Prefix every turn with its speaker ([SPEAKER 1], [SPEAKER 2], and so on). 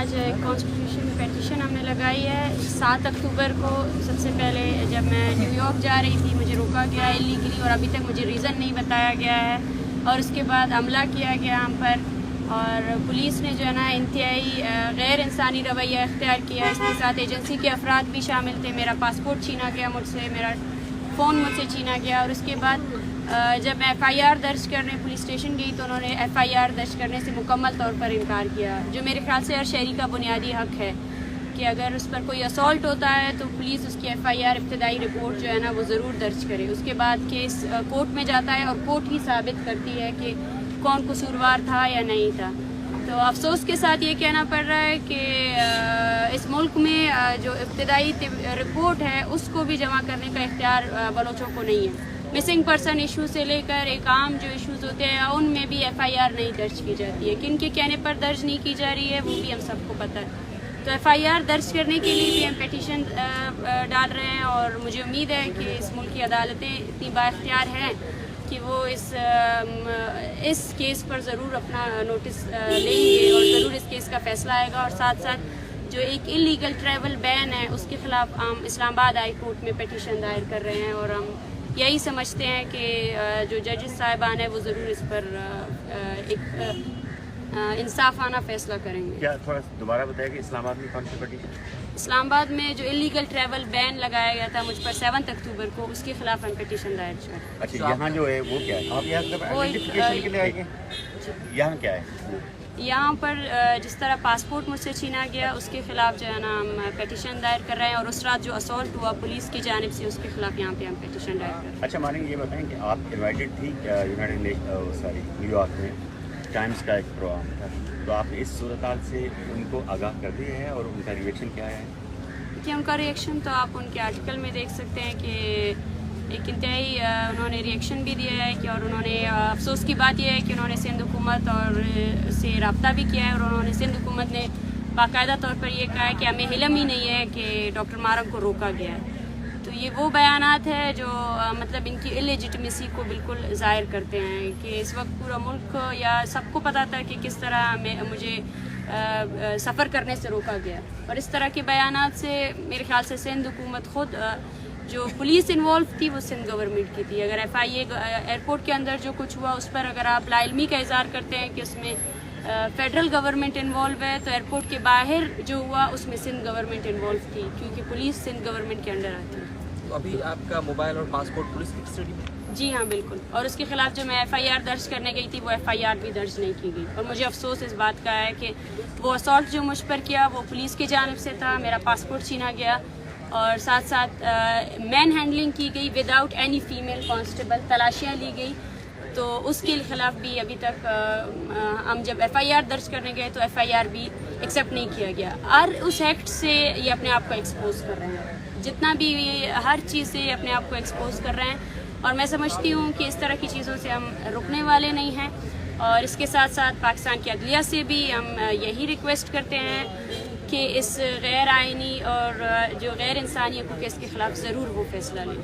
[SPEAKER 1] आज constitution petition हमने लगाई है 7 अक्टूबर को। सबसे पहले जब मैं न्यूयॉर्क जा रही थी मुझे रोका गया इलीगली और अभी तक मुझे रीज़न नहीं बताया गया है, और उसके बाद हमला किया गया हम पर, और पुलिस ने जो है ना इंतहाई गैर इंसानी रवैया इख्तियार किया। इसके साथ एजेंसी के अफराद भी शामिल थे। मेरा पासपोर्ट छीना गया मुझसे, मेरा फ़ोन मुझसे छीना गया, और उसके बाद जब मैं FIR दर्ज करने पुलिस स्टेशन गई तो उन्होंने FIR दर्ज करने से मुकम्मल तौर पर इनकार किया, जो मेरे ख्याल से हर शहरी का बुनियादी हक़ है कि अगर उस पर कोई असॉल्ट होता है तो पुलिस उसकी FIR इब्तदाई रिपोर्ट जो है ना वो ज़रूर दर्ज करे। उसके बाद केस कोर्ट में जाता है और कोर्ट ही साबित करती है कि कौन कसूरवार था या नहीं था। तो अफसोस के साथ ये कहना पड़ रहा है कि इस मुल्क में जो इब्तदाई रिपोर्ट है उसको भी जमा करने का इख्तियार बलोचों को नहीं है। मिसिंग पर्सन इशू से लेकर एक आम जो इश्यूज़ होते हैं उनमें भी FIR नहीं दर्ज की जाती है। किन के कहने पर दर्ज नहीं की जा रही है वो भी हम सबको पता है। तो FIR दर्ज करने के लिए भी हम पेटिशन डाल रहे हैं, और मुझे उम्मीद है कि इस मुल्क की अदालतें इतनी बाइख्तियार हैं कि वो इस केस पर ज़रूर अपना नोटिस लेंगे और ज़रूर इस केस का फ़ैसला आएगा। और साथ साथ जो एक इलीगल ट्रैवल बैन है उसके ख़िलाफ़ हम इस्लामाबाद हाई कोर्ट में पेटिशन दायर कर रहे हैं, और हम यही समझते हैं कि जो जजेस साहिबान है वो ज़रूर इस पर एक इंसाफाना फ़ैसला करेंगे।
[SPEAKER 2] क्या थोड़ा दोबारा बताया कि इस्लामाबाद में कौन सी पेटिशन?
[SPEAKER 1] इस्लामाबाद में जो इलीगल ट्रैवल बैन लगाया गया था मुझ पर 7 अक्टूबर को, उसके खिलाफ हम पेटिशन दायर कर।
[SPEAKER 2] अच्छा, यहाँ जो है वो क्या है? आप यहाँ आइडेंटिफिकेशन के लिए आए हैं? यहाँ क्या है?
[SPEAKER 1] यहाँ पर जिस तरह पासपोर्ट मुझसे छीना गया उसके खिलाफ जो है ना हम पेटिशन दायर कर रहे हैं, और उस रात जो असॉल्ट हुआ पुलिस की जानिब से उसके खिलाफ यहाँ पे हम पेटिशन दायर कर रहे हैं।
[SPEAKER 2] अच्छा मानिए ये बताएं कि आप इनवाइटेड थी न्यूयॉर्क में टाइम्स का एक प्रोग्राम था, तो आप इस सूरत हाल से उनको आगाह कर दिए हैं और उनका रिएक्शन क्या है?
[SPEAKER 1] कि उनका रिएक्शन तो आप उनके आर्टिकल में देख सकते हैं कि एक इंतहाई उन्होंने रिएक्शन भी दिया है कि, और उन्होंने अफसोस की बात यह है कि उन्होंने सिंध हुकूमत और से रब्ता भी किया है, और उन्होंने सिंध हुकूमत ने बाकायदा तौर पर यह कहा है कि हमें इल्म ही नहीं है कि डॉक्टर मारंग को रोका गया है। तो ये वो बयानात है जो मतलब इनकी इलेजिटिमेसी को बिल्कुल ज़ाहिर करते हैं कि इस वक्त पूरा मुल्क या सबको पता था कि किस तरह मुझे सफ़र करने से रोका गया, और इस तरह के बयानात से मेरे ख्याल से सिंध हुकूमत ख़ुद जो पुलिस इन्वॉल्व थी वो सिंध गवर्नमेंट की थी। अगर FIA एयरपोर्ट के अंदर जो कुछ हुआ उस पर अगर आप लाइल्मी का इज़हार करते हैं कि उसमें फेडरल गवर्नमेंट इन्वॉल्व है, तो एयरपोर्ट के बाहर जो हुआ उसमें सिंध गवर्नमेंट इन्वॉल्व थी, क्योंकि पुलिस सिंध गवर्नमेंट के अंडर आती है।
[SPEAKER 3] तो अभी आपका मोबाइल और पासपोर्ट पुलिस की कस्टडी में?
[SPEAKER 1] जी हाँ बिल्कुल, और उसके खिलाफ जो मैं FIR दर्ज करने गई थी वो FIR भी दर्ज नहीं की गई, और मुझे अफसोस इस बात का है कि वो असॉल्ट जो मुझ पर किया वो पुलिस की जानिब से था। मेरा पासपोर्ट छीना गया, और साथ साथ मैन हैंडलिंग की गई विदाउट एनी फीमेल कांस्टेबल, तलाशियाँ ली गई, तो उसके खिलाफ भी अभी तक हम जब FIR दर्ज करने गए तो FIR भी एक्सेप्ट नहीं किया गया। और उस एक्ट से ये अपने आप को एक्सपोज कर रहे हैं, जितना भी हर चीज़ से अपने आप को एक्सपोज कर रहे हैं, और मैं समझती हूँ कि इस तरह की चीज़ों से हम रुकने वाले नहीं हैं। और इसके साथ साथ पाकिस्तान की अदलिया से भी हम यही रिक्वेस्ट करते हैं कि इस गैर आइनी और जो गैर इंसानी हुकूक़ के खिलाफ ज़रूर वो फैसला लें।